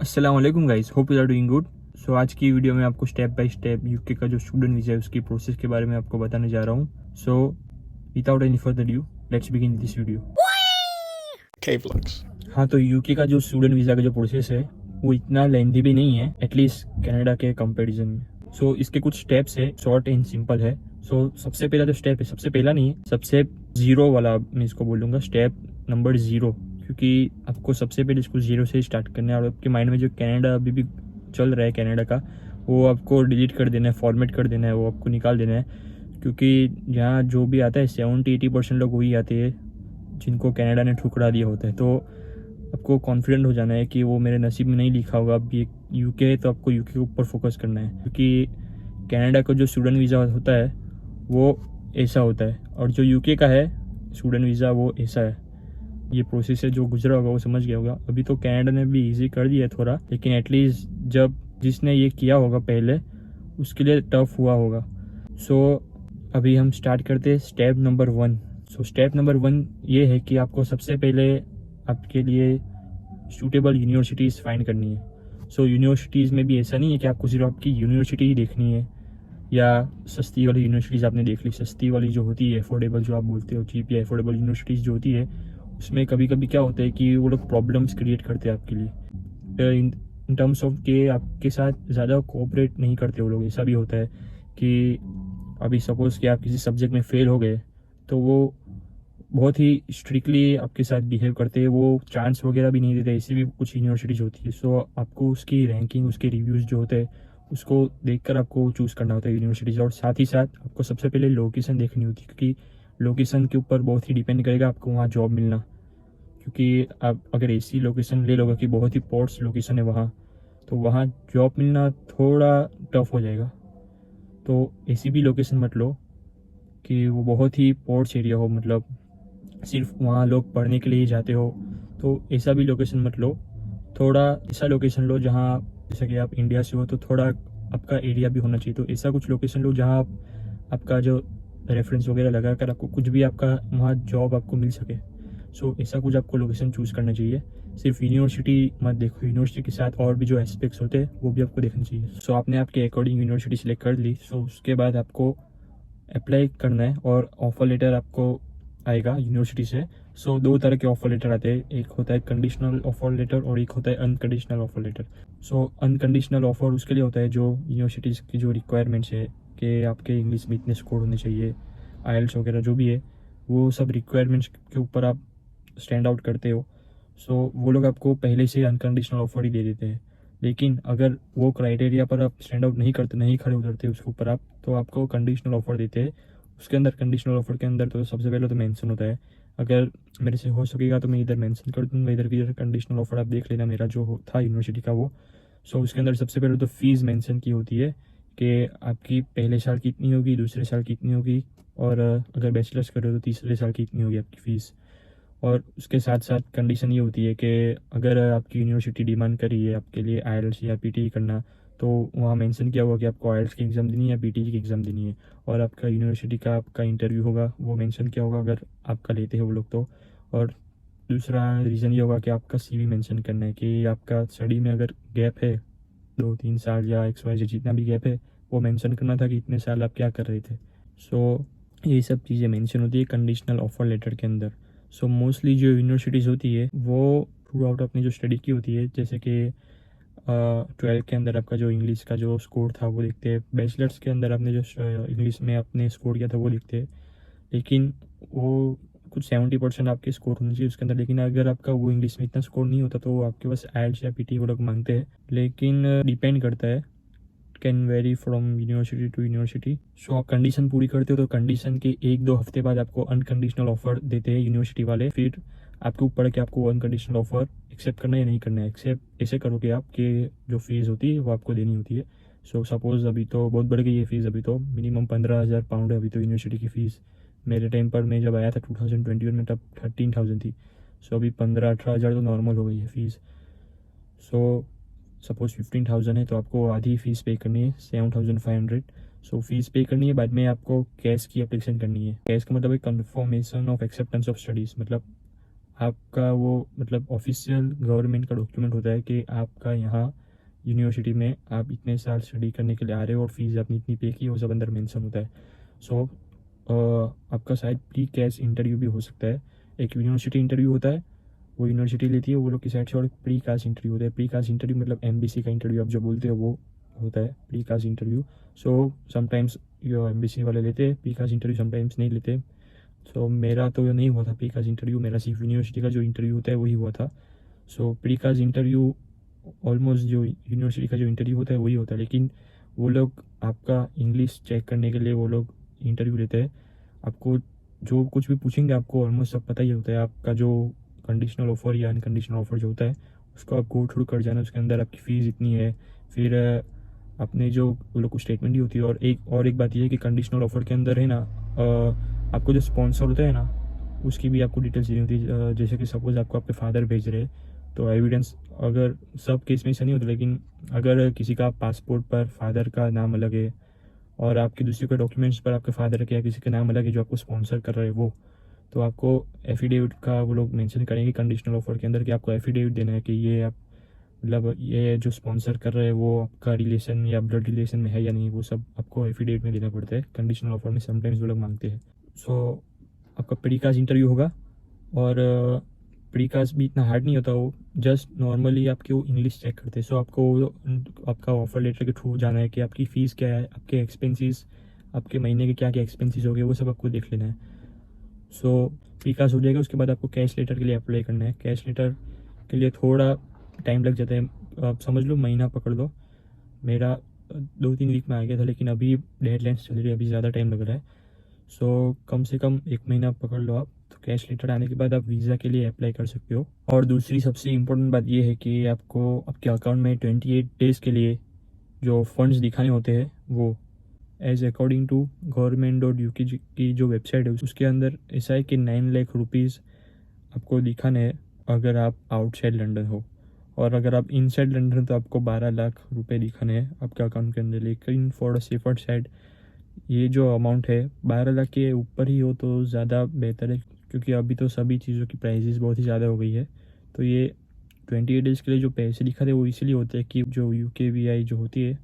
अस्सलाम वालेकुम guys, hope you are doing good. So आज की वीडियो में आपको स्टेप बाय स्टेप यूके का जो स्टूडेंट वीज़ा है उसकी प्रोसेस के बारे में आपको बताने जा रहा हूँ। So without any further due, let's begin this video. हाँ, तो यूके का जो स्टूडेंट वीज़ा का जो प्रोसेस है वो इतना लेंथी भी नहीं है, एटलीस्ट कनाडा के कंपैरिजन में। सो इसके कुछ स्टेप्स है, शॉर्ट एंड सिंपल है। सो सबसे पहला जो स्टेप है, सबसे पहला नहीं है, सबसे जीरो वाला मैं इसको बोलूँगा, स्टेप नंबर 0, क्योंकि आपको सबसे पहले इसको जीरो से स्टार्ट करना है। और आपके माइंड में जो कनाडा अभी भी चल रहा है कनाडा का, वो आपको डिलीट कर देना है, फॉर्मेट कर देना है, वो आपको निकाल देना है। क्योंकि यहाँ जो भी आता है 70-80% लोग वही आते हैं जिनको कनाडा ने ठुकरा दिया होता है। तो आपको कॉन्फिडेंट हो जाना है कि वो मेरे नसीब में नहीं लिखा होगा। अब ये यूके है तो आपको यूके के ऊपर फोकस करना है, क्योंकि कनाडा का जो स्टूडेंट वीज़ा होता है वो ऐसा होता है, और जो यूके का है स्टूडेंट वीज़ा वो ऐसा है। ये प्रोसेस है, जो गुजरा होगा वो समझ गया होगा। अभी तो कनाडा ने भी इजी कर दिया है थोड़ा, लेकिन एटलीस्ट जब जिसने ये किया होगा पहले उसके लिए टफ हुआ होगा। सो अभी हम स्टार्ट करते हैं step number 1। So step number 1 ये है कि आपको सबसे पहले आपके लिए सूटेबल यूनिवर्सिटीज़ फाइंड करनी है। सो यूनिवर्सिटीज़ में भी ऐसा नहीं है कि आपको सिर्फ आपकी यूनिवर्सिटी ही देखनी है, या सस्ती वाली यूनिवर्सिटीज़ आपने देख ली। सस्ती वाली जो होती है, अफोर्डेबल जो आप बोलते हो, चीप या अफोर्डेबल यूनिवर्सिटीज़ जो होती है, उसमें कभी कभी क्या होता है कि वो लोग प्रॉब्लम्स क्रिएट करते हैं आपके लिए, इन टर्म्स ऑफ के आपके साथ ज़्यादा कोऑपरेट नहीं करते वो लोग। ऐसा भी होता है कि अभी सपोज़ कि आप किसी सब्जेक्ट में फ़ेल हो गए तो वो बहुत ही स्ट्रिक्टली आपके साथ बिहेव करते हैं, वो चांस वगैरह भी नहीं देते। ऐसी भी कुछ यूनिवर्सिटीज़ होती है। सो आपको उसकी रैंकिंग, उसके रिव्यूज़ जो होते हैं उसको देखकर आपको चूज़ करना होता है यूनिवर्सिटीज़। और साथ ही साथ आपको सबसे पहले लोकेशन देखनी होती है, क्योंकि लोकेशन के ऊपर बहुत ही डिपेंड करेगा आपको वहाँ जॉब मिलना। क्योंकि आप अगर ऐसी लोकेशन ले लोगे कि बहुत ही पोर्ट्स लोकेशन है वहाँ, तो वहाँ जॉब मिलना थोड़ा टफ हो जाएगा। तो ऐसी भी लोकेशन मत लो कि वो बहुत ही पोर्ट्स एरिया हो, मतलब सिर्फ वहाँ लोग पढ़ने के लिए ही जाते हो। तो ऐसा भी लोकेशन मत लो, थोड़ा ऐसा लोकेशन लो जहाँ, जैसे कि आप इंडिया से हो तो थोड़ा आपका एरिया भी होना चाहिए। तो ऐसा कुछ लोकेशन लो जहाँ आपका जो रेफरेंस वगैरह लगा कर आपको कुछ भी आपका वहाँ जॉब आपको मिल सके। सो ऐसा कुछ आपको लोकेशन चूज़ करना चाहिए। सिर्फ यूनिवर्सिटी मत देखो, यूनिवर्सिटी के साथ और भी जो एस्पेक्ट्स होते हैं वो भी आपको देखना चाहिए। सो आपने आपके अकॉर्डिंग यूनिवर्सिटी सेलेक्ट कर ली। सो उसके बाद आपको अप्लाई करना है और ऑफ़र लेटर आपको आएगा यूनिवर्सिटी से। सो दो तरह के ऑफ़र लेटर आते हैं, एक होता है कंडीशनल ऑफ़र लेटर और एक होता है अनकंडीशनल ऑफ़र लेटर। सो अनकंडीशनल ऑफ़र उसके लिए होता है जो यूनिवर्सिटीज़ की जो रिक्वायरमेंट्स है कि आपके इंग्लिश में इतने स्कोर होने चाहिए, आईएलटीएस वगैरह जो भी है, वो सब रिक्वायरमेंट्स के ऊपर आप स्टैंड आउट करते हो। सो वो लोग आपको पहले से अनकंडीशनल ऑफ़र ही दे देते हैं। लेकिन अगर वो क्राइटेरिया पर आप स्टैंड आउट नहीं करते, नहीं खड़े उतरते उसके ऊपर आप, तो आपको कंडीशनल ऑफ़र देते हैं। उसके अंदर कंडीशनल ऑफ़र के अंदर तो सबसे पहले तो मेंशन होता है, अगर मेरे से हो सकेगा तो मैं इधर मेंशन कर दूँगा, इधर की कंडीशनल ऑफ़र आप देख लेना मेरा जो था यूनिवर्सिटी का वो। सो उसके अंदर सबसे पहले तो फ़ीस मेंशन की होती है कि आपकी पहले साल की इतनी होगी, दूसरे साल की इतनी होगी, और अगर बैचलर्स कर रहे हो तो तीसरे साल की इतनी होगी आपकी फ़ीस। और उसके साथ साथ कंडीशन ये होती है कि अगर आपकी यूनिवर्सिटी डिमांड करी है आपके लिए आईएलटीएस या पीटी करना, तो वहाँ मेंशन किया हुआ कि आपको आईएलटीएस की एग्ज़ाम देनी है या पीटी की एग्ज़ाम देनी है। और आपका यूनिवर्सिटी का आपका इंटरव्यू होगा, वो मेंशन किया होगा अगर आपका लेते हैं वो लोग तो। और दूसरा रीज़न ये होगा कि आपका सीवी मेंशन करना है कि आपका स्टडी में अगर गैप है 2-3 साल या XYZ जितना भी गैप है, वो मेंशन करना था कि इतने साल आप क्या कर रहे थे। सो ये सब चीज़ें मेंशन होती है कंडीशनल ऑफ़र लेटर के अंदर। सो मोस्टली जो यूनिवर्सिटीज़ होती है वो थ्रू आउट अपनी जो स्टडी की होती है, जैसे कि 12th के अंदर आपका जो इंग्लिश का जो स्कोर था वो देखते हैं, बैचलर्स के अंदर आपने जो इंग्लिश में आपने स्कोर किया था वो देखते हैं। लेकिन वो कुछ 70% आपके स्कोर होने चाहिए उसके अंदर। लेकिन अगर आपका वो इंग्लिश में इतना स्कोर नहीं होता तो आपके पास आईएलटीएस या पीटी वो लोग मांगते हैं। लेकिन डिपेंड करता है, can vary from university to university. So आप कंडीशन पूरी करते हो तो कंडीशन के 1-2 हफ्ते बाद आपको अनकंडीशनल ऑफर देते हैं यूनिवर्सिटी वाले। फिर आपके ऊपर है कि आपको अनकंडीशनल ऑफर एक्सेप्ट करना है या नहीं करना है। एक्सेप्ट ऐसे करोगे आप कि जो फीस होती है वो आपको देनी होती है। सो सपोज़ अभी तो बहुत बढ़ गई है फीस, अभी तो मिनिमम 15,000 पाउंड है अभी तो यूनिवर्सिटी की फ़ीस। मेरे टाइम पर मैं जब आया था 2021 में तब 13,000 थी। सो अभी 15-18,000 तो नॉर्मल हो गई है फ़ीस। सो सपोज़ 15,000 है तो आपको आधी फ़ीस पे करनी है, 7,500। सो फीस पे करनी है, बाद में आपको कैश की एप्लीकेशन करनी है। कैश का मतलब है confirmation of acceptance of studies, मतलब आपका वो मतलब ऑफिशियल गवर्नमेंट का डॉक्यूमेंट होता है कि आपका यहाँ यूनिवर्सिटी में आप इतने साल स्टडी करने के लिए आ रहे हो और फीस आपने इतनी पे की, वो सब अंदर मेंशन होता है। सो आपका शायद प्री कैश इंटरव्यू भी हो सकता है। एक यूनिवर्सिटी इंटरव्यू होता है, वो यूनिवर्सिटी लेती है वो लोग की साइड से, और प्री कास्ट इंटरव्यू होता है। प्री कास्ट इंटरव्यू मतलब एमबीसी का इंटरव्यू आप जो बोलते हो वो होता है pre cast interview. So sometimes यो एमबीसी वाले लेते हैं प्री कास्ट इंटरव्यू, समटाइम्स नहीं लेते। सो मेरा तो नहीं हुआ था प्री कास्ट इंटरव्यू, मेरा सिर्फ यूनिवर्सिटी का जो इंटरव्यू होता है वही हुआ था। So pre cast interview almost जो यूनिवर्सिटी का जो इंटरव्यू होता है वही होता है, लेकिन वो लोग आपका इंग्लिश चेक करने के लिए वो लोग इंटरव्यू लेते हैं। आपको जो कुछ भी पूछेंगे आपको ऑलमोस्ट सब पता ही होता है। आपका जो कंडीशनल ऑफर या अनकंडीशनल ऑफर जो होता है उसको आप गो थ्रू कर जाना, उसके अंदर आपकी फ़ीस इतनी है, फिर अपने जो वो लोग को स्टेटमेंट ही होती है। और एक बात ये है कि कंडीशनल ऑफर के अंदर है ना, आपको जो स्पॉन्सर होता है ना उसकी भी आपको डिटेल्स देनी होती है। जैसे कि सपोज आपको आपके फादर भेज रहे हैं तो एविडेंस, अगर सब केस में ऐसा नहीं होता, लेकिन अगर किसी का पासपोर्ट पर फादर का नाम अलग है और आपके दूसरे के डॉक्यूमेंट्स पर आपके फादर के या किसी का नाम अलग है जो आपको स्पॉन्सर कर रहे हैं वो, तो आपको एफिडेविट का वो लोग मेंशन करेंगे कंडीशनल ऑफर के अंदर कि आपको एफिडेविट देना है कि ये आप मतलब ये जो स्पॉन्सर कर रहे हैं वो आपका रिलेशन या ब्लड रिलेशन में है या नहीं, वो सब आपको एफिडेविट में देना पड़ता है। कंडीशनल ऑफर में समटाइम्स वो लोग मांगते हैं। सो आपका प्रीकास्ट इंटरव्यू होगा, और प्रीकास्ट भी इतना हार्ड नहीं होता, वो जस्ट नॉर्मली आपके वो इंग्लिश चेक करते हैं। सो आपको आपका ऑफर लेटर के थ्रू जाना है कि आपकी फ़ीस क्या है, आपके एक्सपेंसेस, आपके महीने के क्या क्या एक्सपेंसेस हो गए वो सब आपको देख लेना है। सो प्रीकास्ट हो जाएगा, उसके बाद आपको कैश लेटर के लिए अप्लाई करना है। कैश लेटर के लिए थोड़ा टाइम लग जाता है, आप समझ लो महीना पकड़ लो। मेरा 2-3 वीक में आ गया था, लेकिन अभी डेडलाइंस चल रही है, अभी ज़्यादा टाइम लग रहा है। सो कम से कम 1 महीना पकड़ लो आप। तो कैश लेटर आने के बाद आप वीज़ा के लिए अप्लाई कर सकते हो। और दूसरी सबसे इम्पोर्टेंट बात ये है कि आपको आपके अकाउंट में 28 डेज़ के लिए जो फंड्स दिखाने होते हैं वो एज अकॉर्डिंग टू government.uk की जो वेबसाइट है उसके अंदर ऐसा है कि 9 लाख रुपीज़ आपको दिखाने हैं अगर आप आउटसाइड लंदन हो, और अगर आप इनसाइड लंदन तो आपको 12 लाख रुपए दिखाने हैं आपके अकाउंट के अंदर। लेकिन फॉर अ सेफर साइड ये जो अमाउंट है 12 लाख के ऊपर ही हो तो ज़्यादा बेहतर है, क्योंकि अभी तो सभी चीज़ों की प्राइसेस बहुत ही ज़्यादा हो गई है। तो ये 28 डेज़ के लिए जो पैसे दिखाते हैं वो इसलिए होते हैं कि जो UKVI जो होती है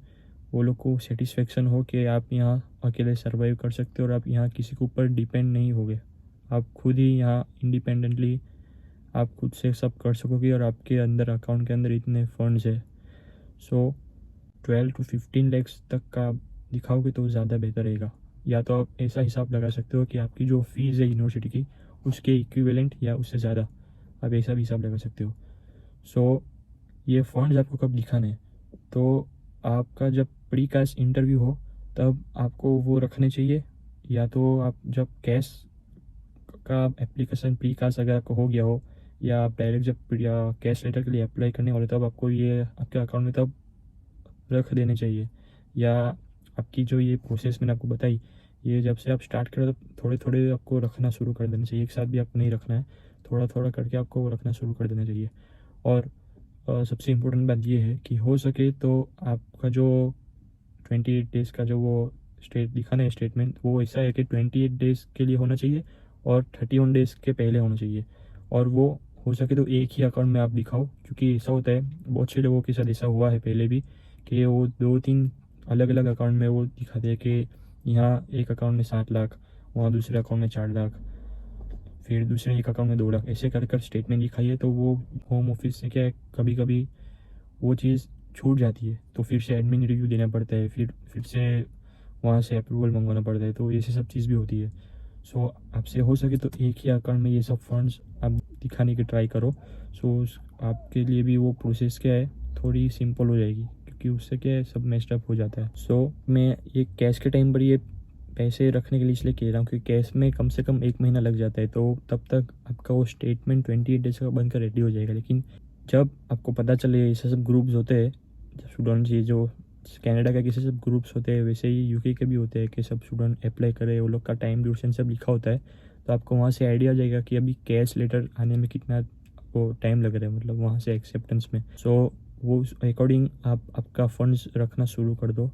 वो लोग को सेटिस्फेक्शन हो कि आप यहाँ अकेले सर्वाइव कर सकते हो और आप यहाँ किसी के ऊपर डिपेंड नहीं होगे, आप खुद ही यहाँ इंडिपेंडेंटली आप खुद से सब कर सकोगे, और आपके अंदर अकाउंट के अंदर इतने फंड्स है। सो 12 to 15 लैक्स तक का दिखाओगे तो ज़्यादा बेहतर रहेगा। या तो आप ऐसा हिसाब लगा सकते हो कि आपकी जो फीस है यूनिवर्सिटी की उसके इक्विवेलेंट या उससे ज़्यादा, आप ऐसा भी हिसाब लगा सकते हो। सो ये फंड्स आपको कब दिखाने हैं, तो आपका जब प्री कास्ट इंटरव्यू हो तब आपको वो रखने चाहिए, या तो आप जब कैश का एप्लीकेशन प्री कास्ट अगर आपको हो गया हो, या आप डायरेक्ट जब कैश लेटर के लिए अप्लाई करने वाले तब आपको ये आपके अकाउंट में तब रख देने चाहिए। या आपकी जो ये प्रोसेस मैंने आपको बताई ये जब से आप स्टार्ट करें तो थोड़े थोड़े आपको रखना शुरू कर देना चाहिए, एक साथ भी आपको नहीं रखना है, थोड़ा थोड़ा करके आपको वो रखना शुरू कर देना चाहिए। और सबसे इम्पोर्टेंट बात ये है कि हो सके तो आपका जो 28 डेज़ का जो वो दिखाना है स्टेटमेंट, वो ऐसा है कि 28 डेज़ के लिए होना चाहिए और 31 डेज़ के पहले होना चाहिए, और वो हो सके तो एक ही अकाउंट में आप दिखाओ, क्योंकि ऐसा होता है बहुत से लोगों के साथ ऐसा हुआ है पहले भी कि वो 2-3 अलग अलग अकाउंट में वो दिखाते हैं कि यहाँ एक अकाउंट में 7 लाख, वहाँ दूसरे अकाउंट में 4 लाख, फिर दूसरे एक अकाउंट में 2 लाख, ऐसे कर कर स्टेटमेंट दिखाइए। तो वो होम ऑफिस से क्या है कभी कभी वो चीज़ छूट जाती है, तो फिर से एडमिन रिव्यू देना पड़ता है, फिर से वहाँ से अप्रूवल मंगवाना पड़ता है, तो ऐसे सब चीज़ भी होती है। सो आपसे हो सके तो एक ही अकाउंट में ये सब फंड्स आप दिखाने की ट्राई करो। सो आपके लिए भी वो प्रोसेस क्या है थोड़ी सिंपल हो जाएगी, क्योंकि उससे क्या है सब मेस्ड अप हो जाता है। सो मैं ये कैश के टाइम पर ये पैसे रखने के लिए इसलिए कह रहा हूँ कि कैश में कम से कम 1 महीना लग जाता है, तो तब तक आपका वो स्टेटमेंट 28 डेज का बनकर रेडी हो जाएगा। लेकिन जब आपको पता चले ऐसे सब ग्रुप्स होते हैं स्टूडेंट्स, ये जो कनाडा का कैसे सब ग्रुप्स होते हैं वैसे ही यूके के भी होते हैं कि सब स्टूडेंट अप्लाई करे, वो लोग का टाइम ड्यूरेशन सब लिखा होता है, तो आपको वहाँ से आइडिया आ जाएगा कि अभी कैश लेटर आने में कितना वो टाइम लग रहा है, मतलब वहाँ से एक्सेप्टेंस में। सो वो अकॉर्डिंग आप आपका फंड्स रखना शुरू कर दो,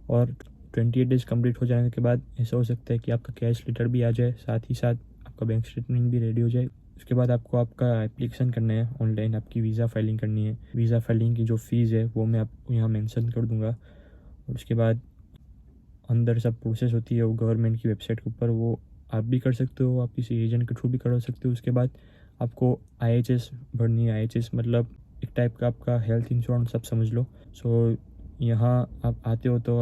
और 28 डेज कंप्लीट हो जाने के बाद ऐसा हो सकता है कि आपका कैश लेटर भी आ जाए, साथ ही साथ आपका बैंक स्टेटमेंट भी रेडी हो जाए। उसके बाद आपको आपका एप्लीकेशन करना है ऑनलाइन, आपकी वीज़ा फाइलिंग करनी है। वीज़ा फाइलिंग की जो फ़ीस है वो मैं आपको यहाँ मेंशन कर दूँगा। और उसके बाद अंदर सब प्रोसेस होती है वो गवर्नमेंट की वेबसाइट के ऊपर, वो आप भी कर सकते हो, आप किसी एजेंट के थ्रू भी कर सकते हो। उसके बाद आपको IHS भरनी है। IHS मतलब एक टाइप का आपका हेल्थ इंश्योरेंस, आप समझ लो। सो यहाँ आप आते हो तो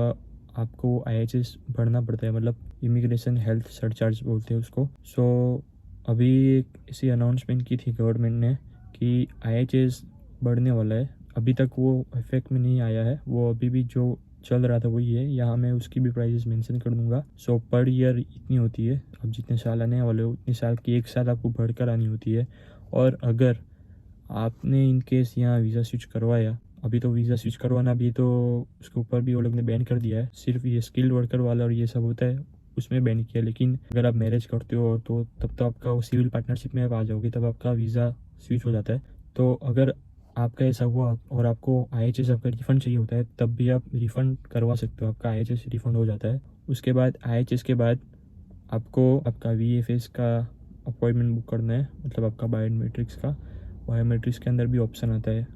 आपको IHS भरना पड़ता है, मतलब इमिग्रेशन हेल्थ सरचार्ज बोलते हैं उसको। सो अभी एक ऐसी अनाउंसमेंट की थी गवर्नमेंट ने कि IHS बढ़ने वाला है। अभी तक वो इफेक्ट में नहीं आया है, वो अभी भी जो चल रहा था वही है। यहाँ मैं उसकी भी प्राइसेस मेंशन कर दूंगा। सो पर ईयर इतनी होती है, अब जितने साल आने वाले हो उतने साल की एक साल आपको भर कर आनी होती है। और अगर आपने इन केस यहाँ वीज़ा स्विच करवाया, अभी तो वीज़ा स्विच करवाना भी तो उसके ऊपर भी वो लोग ने बैन कर दिया है, सिर्फ ये स्किल्ड वर्कर वाला और ये सब होता है उसमें बैन किया। लेकिन अगर आप मैरिज करते हो तो तब तो आपका वो सिविल पार्टनरशिप में आप आ जाओगे, तब आपका वीज़ा स्विच हो जाता है। तो अगर आपका ऐसा हुआ और आपको IHS आपका रिफ़ंड चाहिए होता है, तब भी आप रिफ़ंड करवा सकते हो, आपका IHS रिफ़ंड हो जाता है। उसके बाद IHS के बाद आपको आपका VFS का अपॉइंटमेंट बुक करना है, मतलब आपका बायोमेट्रिक्स का। बायोमेट्रिक्स के अंदर भी ऑप्शन आता है,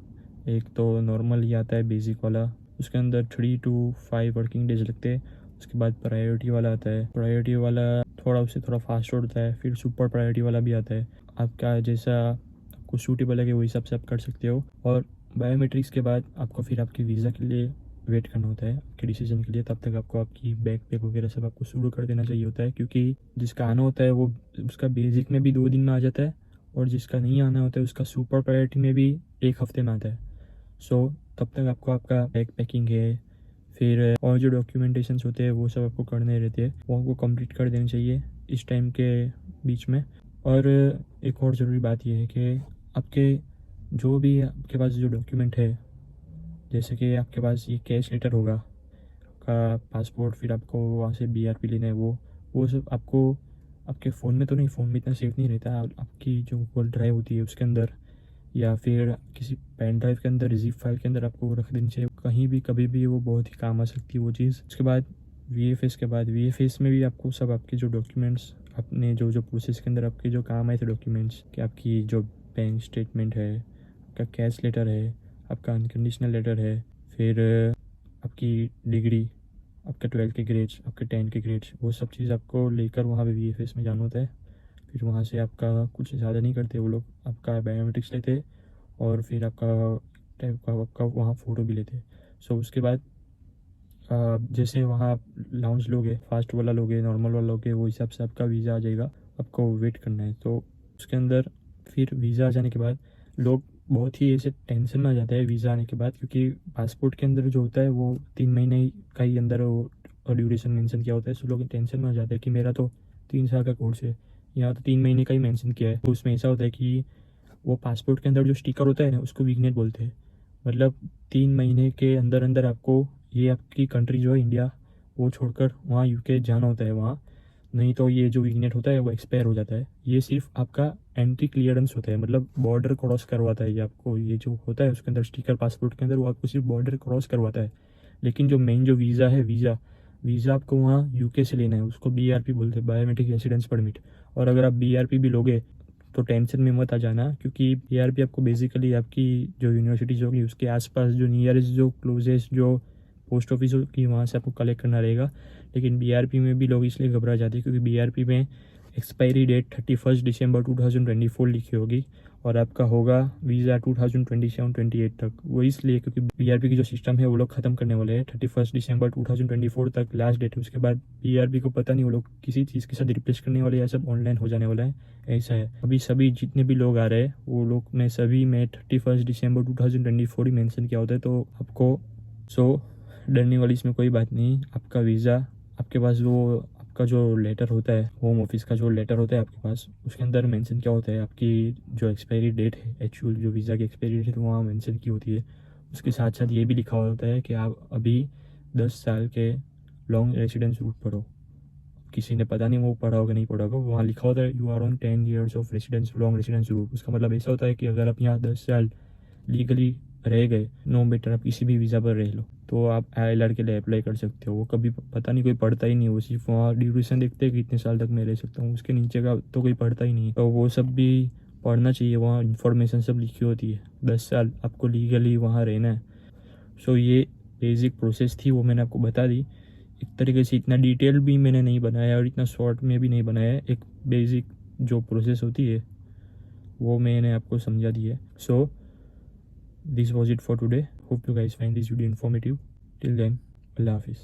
एक तो नॉर्मल ही आता है बेसिक वाला, उसके अंदर 3 to 5 वर्किंग डेज लगते हैं। उसके बाद प्रायोरिटी वाला आता है, प्रायोरिटी वाला थोड़ा उससे थोड़ा फास्ट होता है। फिर सुपर प्रायोरिटी वाला भी आता है, आपका जैसा आपको सूटेबल है वही हिसाब से आप कर सकते हो। और बायोमेट्रिक्स के बाद आपको फिर आपकी वीज़ा के लिए वेट करना होता है, आपके डिसीजन के लिए। तब तक आपको आपकी बैग पैक वगैरह सब आपको शुरू कर देना चाहिए होता है, क्योंकि जिसका आना होता है वो उसका बेसिक में भी 2 दिन में आ जाता है, और जिसका नहीं आना होता है उसका सुपर प्रायोरिटी में भी 1 हफ्ते में आता है। सो तब तक आपको आपका बैग पैकिंग है, फिर और जो डॉक्यूमेंटेशंस होते हैं वो सब आपको करने रहते हैं, वो आपको कंप्लीट कर देने चाहिए इस टाइम के बीच में। और एक और ज़रूरी बात यह है कि आपके जो भी आपके पास जो डॉक्यूमेंट है, जैसे कि आपके पास ये कैश लेटर होगा, आपका पासपोर्ट, फिर आपको वहाँ से BRP लेना है, वो सब आपको आपके फ़ोन में तो नहीं, फ़ोन में इतना सेफ नहीं रहता, आपकी जो गूगल ड्राइव होती है उसके अंदर, या फिर किसी पेन ड्राइव के अंदर, जिप फाइल के अंदर आपको रख देनी चाहिए। कहीं भी कभी भी वो बहुत ही काम आ सकती है वो चीज़। उसके बाद VFS के बाद VFS में भी आपको सब आपके जो डॉक्यूमेंट्स, अपने जो जो प्रोसेस के अंदर आपके जो काम आए थे डॉक्यूमेंट्स, कि आपकी जो बैंक स्टेटमेंट है, आपका कैश लेटर है, आपका अनकंडीशनल लेटर है, फिर आपकी डिग्री, आपका 12 के ग्रेड्स, आपके 10 के ग्रेड्स, वो सब चीज़ आपको लेकर वहाँ पे VFS में जाना होता है। फिर वहाँ से आपका कुछ ज़्यादा नहीं करते वो लोग, आपका बायोमेट्रिक्स लेते और फिर आपका टाइप का आपका वहाँ फ़ोटो भी लेते। सो उसके बाद जैसे वहाँ आप लाउंज लोगे, फास्ट वाला लोगे, नॉर्मल वाला लोगे, वो हिसाब से आपका वीज़ा आ जाएगा। आपको वेट करना है। तो उसके अंदर फिर वीज़ा आ जाने के बाद लोग बहुत ही ऐसे टेंशन में आ जाते हैं वीज़ा आने के बाद, क्योंकि पासपोर्ट के अंदर जो होता है वो 3 महीने का ही अंदर वो ड्यूरेशन मेंशन किया होता है। सो लोग टेंशन में आ जाते हैं कि मेरा तो 3 साल का कोर्स है, यहाँ तो 3 महीने का ही मेंशन किया है। तो उसमें ऐसा होता है कि वो पासपोर्ट के अंदर जो स्टिकर होता है ना, उसको विग्नेट बोलते हैं। मतलब 3 महीने के अंदर अंदर आपको ये आपकी कंट्री जो है इंडिया, वो छोड़कर वहाँ UK जाना होता है वहाँ, नहीं तो ये जो विग्नेट होता है वो एक्सपायर हो जाता है। ये सिर्फ आपका एंट्री क्लियरेंस होता है, मतलब बॉर्डर क्रॉस करवाता है ये आपको, ये जो होता है उसके अंदर स्टिकर पासपोर्ट के अंदर, वो आपको सिर्फ बॉर्डर क्रॉस करवाता है। लेकिन जो मेन जो वीज़ा है, वीज़ा आपको वहाँ UK से लेना है, उसको BRP बोलते हैं, बायोमेट्रिक रेसिडेंस परमिट। और अगर आप BRP भी लोगे तो टेंशन में मत आ जाना, क्योंकि BRP आपको बेसिकली आपकी जो यूनिवर्सिटीज़ होगी उसके आसपास जो नियरेस्ट, जो क्लोजेस्ट जो पोस्ट ऑफिस होगी वहाँ से आपको कलेक्ट करना रहेगा। लेकिन BRP में भी लोग इसलिए घबरा जाते हैं क्योंकि BRP में एक्सपायरी डेट 31 दिसंबर 2024 लिखी होगी, और आपका होगा वीज़ा 2027-28 तक। वो इसलिए क्योंकि BRP की जो सिस्टम है वो लोग ख़त्म करने वाले हैं, 31 दिसंबर 2024 तक लास्ट डेट है। उसके बाद BRP को पता नहीं वो लोग किसी चीज़ के साथ रिप्लेस करने वाले, या सब ऑनलाइन हो जाने वाला है, ऐसा है। अभी सभी जितने भी लोग आ रहे हैं वो लोग में सभी में 31 दिसंबर 2024 ही मेंशन किया होता है। तो आपको डरने वाली इसमें कोई बात नहीं। आपका वीज़ा, आपके पास वो आपका जो लेटर होता है, होम ऑफिस का जो लेटर होता है आपके पास, उसके अंदर मेंशन क्या होता है, आपकी जो एक्सपायरी डेट है, एक्चुअल जो वीज़ा की एक्सपायरी डेट है, तो वहाँ मेंशन की होती है। उसके साथ साथ ये भी लिखा होता है कि आप अभी 10 साल के लॉन्ग रेसिडेंस रूट पर हो। किसी ने पता नहीं वो पढ़ा होगा नहीं पढ़ा होगा, वहाँ लिखा होता है you are on 10 years of residence, long residence route. उसका मतलब ऐसा होता है कि अगर आप यहाँ 10 साल लीगली रह गए, नो बेटर आप किसी भी वीज़ा पर रह लो, तो आप ILR के लिए अप्लाई कर सकते हो। वो कभी पता नहीं कोई पढ़ता ही नहीं, वो सिर्फ वहाँ ड्यूरेशन देखते हैं कि इतने साल तक मैं रह सकता हूँ, उसके नीचे का तो कोई पढ़ता ही नहीं है। तो वो सब भी पढ़ना चाहिए, वहाँ इन्फॉर्मेशन सब लिखी होती है। 10 साल आपको लीगली वहाँ रहना है। सो ये बेसिक प्रोसेस थी, वो मैंने आपको बता दी। एक तरीके से इतना डिटेल भी मैंने नहीं बनाया और इतना शॉर्ट में भी नहीं बनाया है। एक बेसिक जो प्रोसेस होती है वो मैंने आपको समझा दी है। So this was it for today. Hope you guys find this video informative. Till then, अल्लाह हाफिज़।